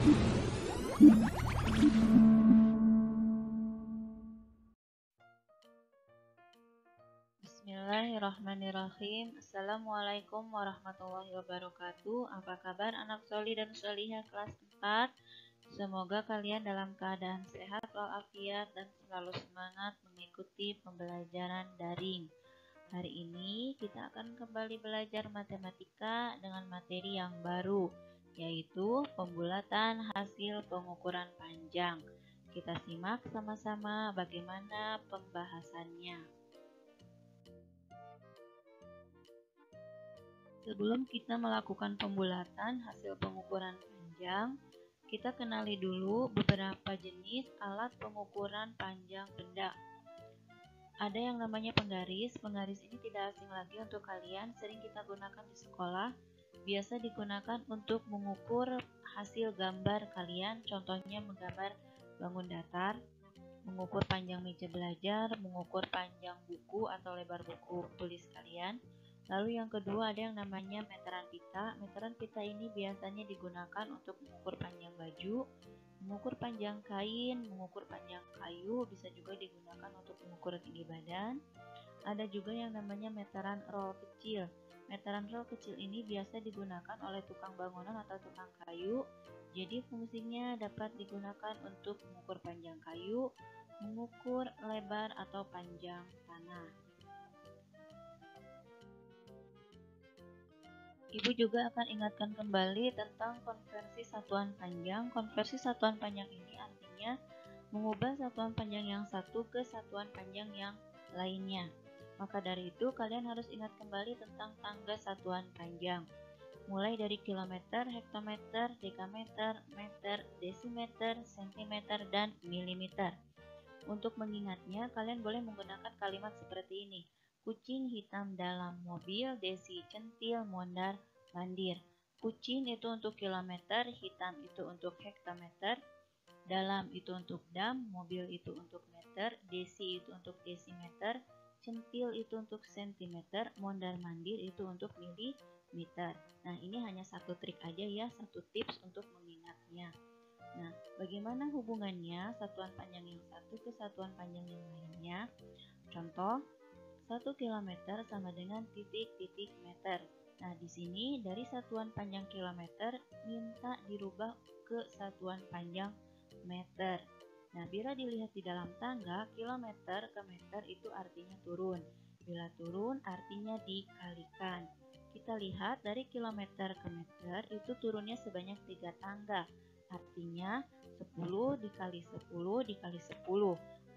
Bismillahirrahmanirrahim. Assalamualaikum warahmatullahi wabarakatuh. Apa kabar anak soli dan solihah kelas 4? Semoga kalian dalam keadaan sehat walafiat dan selalu semangat mengikuti pembelajaran daring. Hari ini kita akan kembali belajar matematika dengan materi yang baru, yaitu pembulatan hasil pengukuran panjang. Kita simak sama-sama bagaimana pembahasannya. Sebelum kita melakukan pembulatan hasil pengukuran panjang, kita kenali dulu beberapa jenis alat pengukuran panjang benda. Ada yang namanya penggaris. Penggaris ini tidak asing lagi untuk kalian, sering kita gunakan di sekolah. Biasa digunakan untuk mengukur hasil gambar kalian, contohnya menggambar bangun datar, mengukur panjang meja belajar, mengukur panjang buku atau lebar buku tulis kalian. Lalu yang kedua ada yang namanya meteran pita. Meteran pita ini biasanya digunakan untuk mengukur panjang baju, mengukur panjang kain, mengukur panjang kayu, bisa juga digunakan untuk mengukur tinggi badan. Ada juga yang namanya meteran roll kecil. Meteran roll kecil ini biasa digunakan oleh tukang bangunan atau tukang kayu. Jadi fungsinya dapat digunakan untuk mengukur panjang kayu, mengukur lebar atau panjang tanah. Ibu juga akan ingatkan kembali tentang konversi satuan panjang. Konversi satuan panjang ini artinya mengubah satuan panjang yang satu ke satuan panjang yang lainnya. Maka dari itu kalian harus ingat kembali tentang tangga satuan panjang. Mulai dari kilometer, hektometer, dekameter, meter, desimeter, sentimeter, dan milimeter. Untuk mengingatnya, kalian boleh menggunakan kalimat seperti ini. Kucing hitam dalam mobil, desi centil, mondar, mandir. Kucing itu untuk kilometer, hitam itu untuk hektometer, dalam itu untuk dam, mobil itu untuk meter, desi itu untuk desimeter, centil itu untuk sentimeter, mondar mandir itu untuk milimeter. Nah, ini hanya satu trik aja ya, satu tips untuk mengingatnya. Nah, bagaimana hubungannya satuan panjang yang satu ke satuan panjang yang lainnya? Contoh, 1 kilometer sama dengan titik-titik meter. Nah, di sini dari satuan panjang kilometer minta dirubah ke satuan panjang meter. Nah, bila dilihat di dalam tangga, kilometer ke meter itu artinya turun. Bila turun artinya dikalikan. Kita lihat dari kilometer ke meter itu turunnya sebanyak 3 tangga. Artinya 10 dikali 10 dikali 10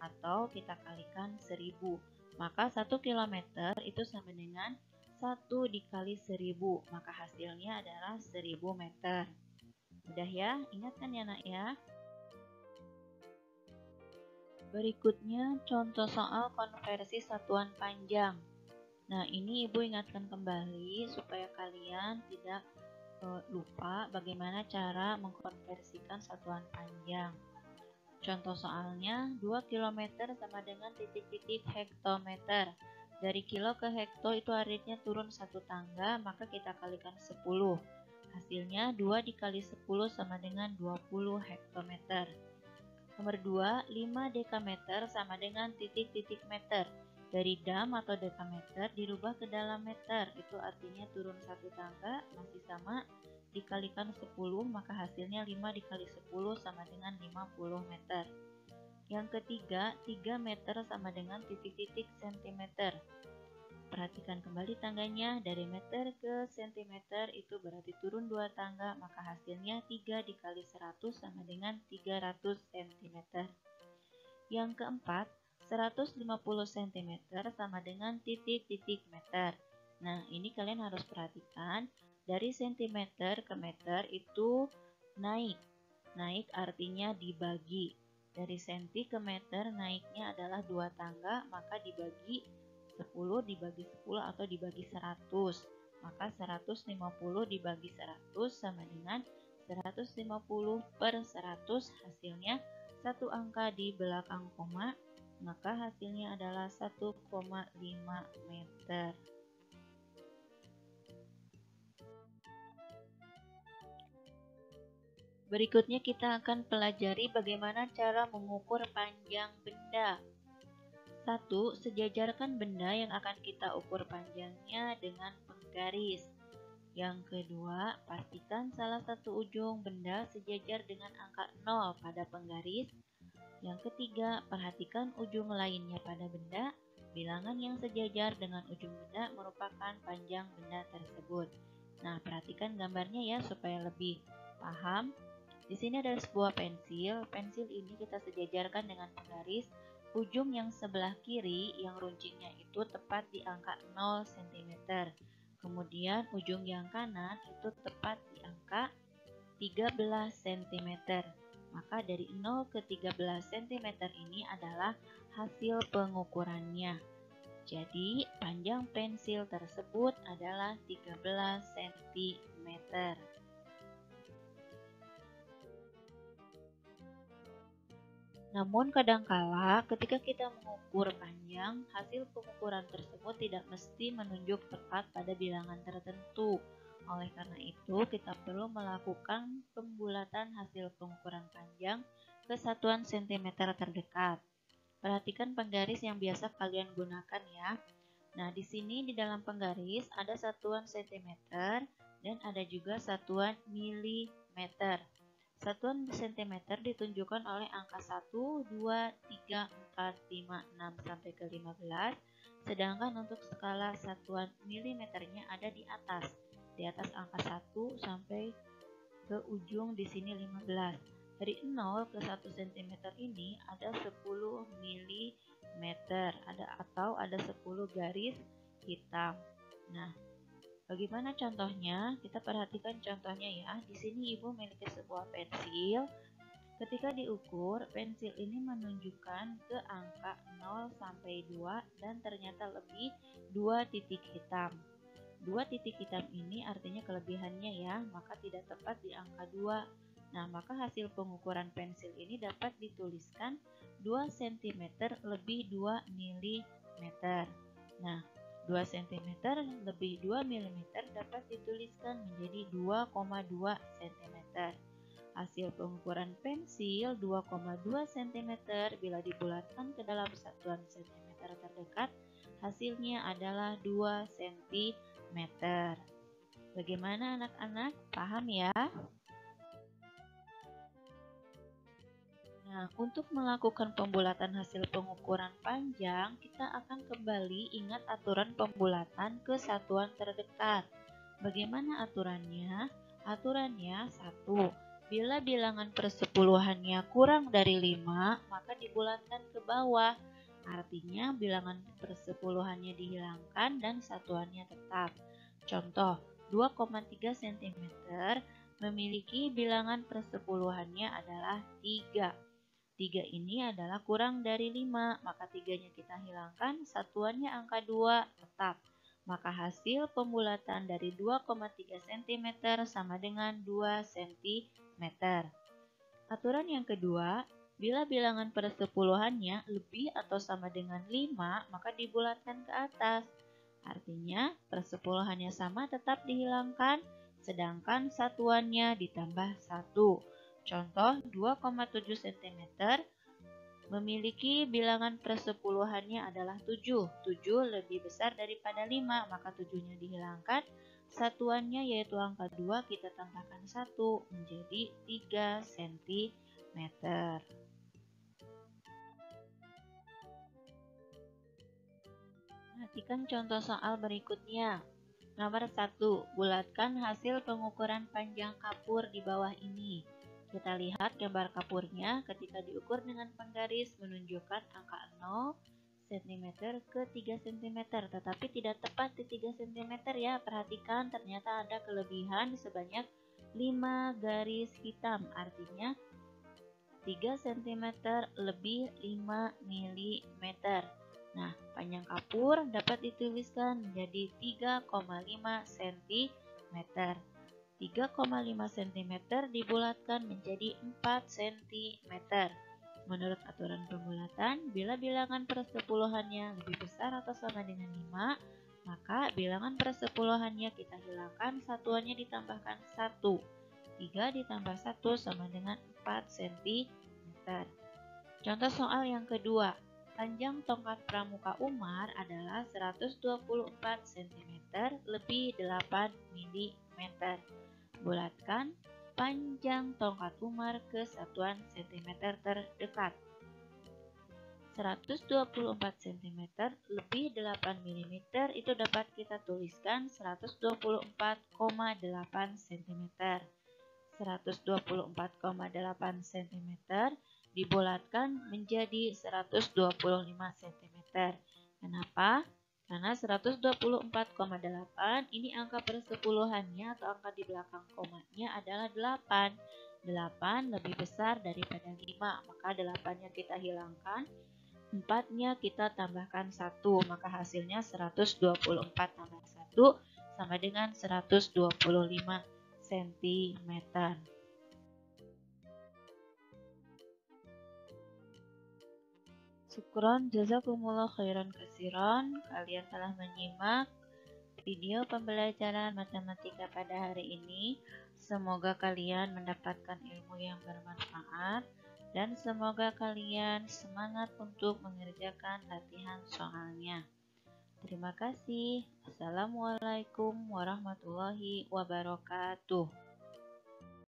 atau kita kalikan 1000. Maka 1 kilometer itu sama dengan 1 dikali 1000. Maka hasilnya adalah 1000 meter. Mudah ya? Ingat kan ya nak ya? Berikutnya contoh soal konversi satuan panjang. Nah, ini ibu ingatkan kembali supaya kalian tidak lupa bagaimana cara mengkonversikan satuan panjang. Contoh soalnya, 2 km sama dengan titik-titik hektometer. Dari kilo ke hekto itu artinya turun 1 tangga, maka kita kalikan 10. Hasilnya 2 dikali 10 sama dengan 20 hektometer. Nomor 2, 5 dekameter sama dengan titik-titik meter. Dari dam atau dekameter dirubah ke dalam meter, itu artinya turun 1 tangga, masih sama, dikalikan 10, maka hasilnya 5 dikali 10 sama dengan 50 meter. Yang ketiga, 3 meter sama dengan titik-titik sentimeter. Perhatikan kembali tangganya, dari meter ke sentimeter itu berarti turun 2 tangga, maka hasilnya 3 dikali 100 sama dengan 300 cm. Yang keempat, 150 cm sama dengan titik-titik meter. Nah, ini kalian harus perhatikan, dari sentimeter ke meter itu naik. Naik artinya dibagi. Dari senti ke meter naiknya adalah 2 tangga, maka dibagi 10 dibagi 10 atau dibagi 100. Maka 150 dibagi 100 sama dengan 150 per 100, hasilnya satu angka di belakang koma, maka hasilnya adalah 1,5 meter. Berikutnya kita akan pelajari bagaimana cara mengukur panjang benda. 1. Sejajarkan benda yang akan kita ukur panjangnya dengan penggaris. Yang kedua, pastikan salah satu ujung benda sejajar dengan angka 0 pada penggaris. Yang ketiga, perhatikan ujung lainnya pada benda. Bilangan yang sejajar dengan ujung benda merupakan panjang benda tersebut. Nah, perhatikan gambarnya ya supaya lebih paham. Di sini ada sebuah pensil. Pensil ini kita sejajarkan dengan penggaris. Ujung yang sebelah kiri yang runcingnya itu tepat di angka 0 cm. Kemudian ujung yang kanan itu tepat di angka 13 cm. Maka dari 0 ke 13 cm ini adalah hasil pengukurannya. Jadi panjang pensil tersebut adalah 13 cm. Namun kadangkala ketika kita mengukur panjang, hasil pengukuran tersebut tidak mesti menunjuk tepat pada bilangan tertentu. Oleh karena itu, kita perlu melakukan pembulatan hasil pengukuran panjang ke satuan cm terdekat. Perhatikan penggaris yang biasa kalian gunakan ya. Nah, di sini di dalam penggaris ada satuan cm dan ada juga satuan milimeter. Satuan cm ditunjukkan oleh angka 1, 2, 3, 4, 5, 6 sampai ke 15. Sedangkan untuk skala satuan milimeternya ada di atas angka 1 sampai ke ujung di sini 15. Dari 0 ke 1 cm ini ada 10 mm, ada 10 garis hitam. Nah, bagaimana contohnya? Kita perhatikan contohnya ya. Di sini Ibu memiliki sebuah pensil. Ketika diukur, pensil ini menunjukkan ke angka 0 sampai 2 dan ternyata lebih 2 titik hitam. 2 titik hitam ini artinya kelebihannya ya, maka tidak tepat di angka 2. Nah, maka hasil pengukuran pensil ini dapat dituliskan 2 cm lebih 2 mm. Nah, 2 cm lebih 2 mm dapat dituliskan menjadi 2,2 cm. Hasil pengukuran pensil 2,2 cm bila dibulatkan ke dalam satuan cm terdekat, hasilnya adalah 2 cm. Bagaimana anak-anak? Paham ya? Nah, untuk melakukan pembulatan hasil pengukuran panjang, kita akan kembali ingat aturan pembulatan ke satuan terdekat. Bagaimana aturannya? Aturannya 1. Bila bilangan persepuluhannya kurang dari 5, maka dibulatkan ke bawah. Artinya bilangan persepuluhannya dihilangkan dan satuannya tetap. Contoh, 2,3 cm memiliki bilangan persepuluhannya adalah 3. 3 ini adalah kurang dari 5, maka 3-nya kita hilangkan, satuannya angka 2 tetap. Maka hasil pembulatan dari 2,3 cm sama dengan 2 cm. Aturan yang kedua, bila bilangan persepuluhannya lebih atau sama dengan 5, maka dibulatkan ke atas. Artinya, persepuluhannya sama tetap dihilangkan, sedangkan satuannya ditambah 1. Contoh 2,7 cm memiliki bilangan persepuluhannya adalah 7. 7 lebih besar daripada 5, maka 7-nya dihilangkan. Satuannya yaitu angka 2 kita tambahkan 1 menjadi 3 cm. Perhatikan contoh soal berikutnya. Nomor 1, bulatkan hasil pengukuran panjang kapur di bawah ini. Kita lihat gambar kapurnya ketika diukur dengan penggaris menunjukkan angka 0 cm ke 3 cm, tetapi tidak tepat di 3 cm ya. Perhatikan ternyata ada kelebihan sebanyak 5 garis hitam, artinya 3 cm lebih 5 mm. Nah, panjang kapur dapat dituliskan menjadi 3,5 cm. 3,5 cm dibulatkan menjadi 4 cm. Menurut aturan pembulatan, bila bilangan persepuluhannya lebih besar atau sama dengan 5, maka bilangan persepuluhannya kita hilangkan, satuannya ditambahkan 1. 3 ditambah 1 sama dengan 4 cm. Contoh soal yang kedua. Panjang tongkat pramuka Umar adalah 124 cm lebih 8 mm. Bulatkan panjang tongkat Umar ke satuan cm terdekat. 124 cm lebih 8 mm itu dapat kita tuliskan 124,8 cm. 124,8 cm dibulatkan menjadi 125 cm. Kenapa? Karena 124,8 ini angka persepuluhannya atau angka di belakang komanya adalah 8. 8 lebih besar daripada 5, maka 8-nya kita hilangkan. 4-nya kita tambahkan 1, maka hasilnya 124 tambah 1 sama dengan 125 cm. Syukron, jazakumullah khairan katsiran. Kalian telah menyimak video pembelajaran matematika pada hari ini. Semoga kalian mendapatkan ilmu yang bermanfaat dan semoga kalian semangat untuk mengerjakan latihan soalnya. Terima kasih. Assalamualaikum warahmatullahi wabarakatuh.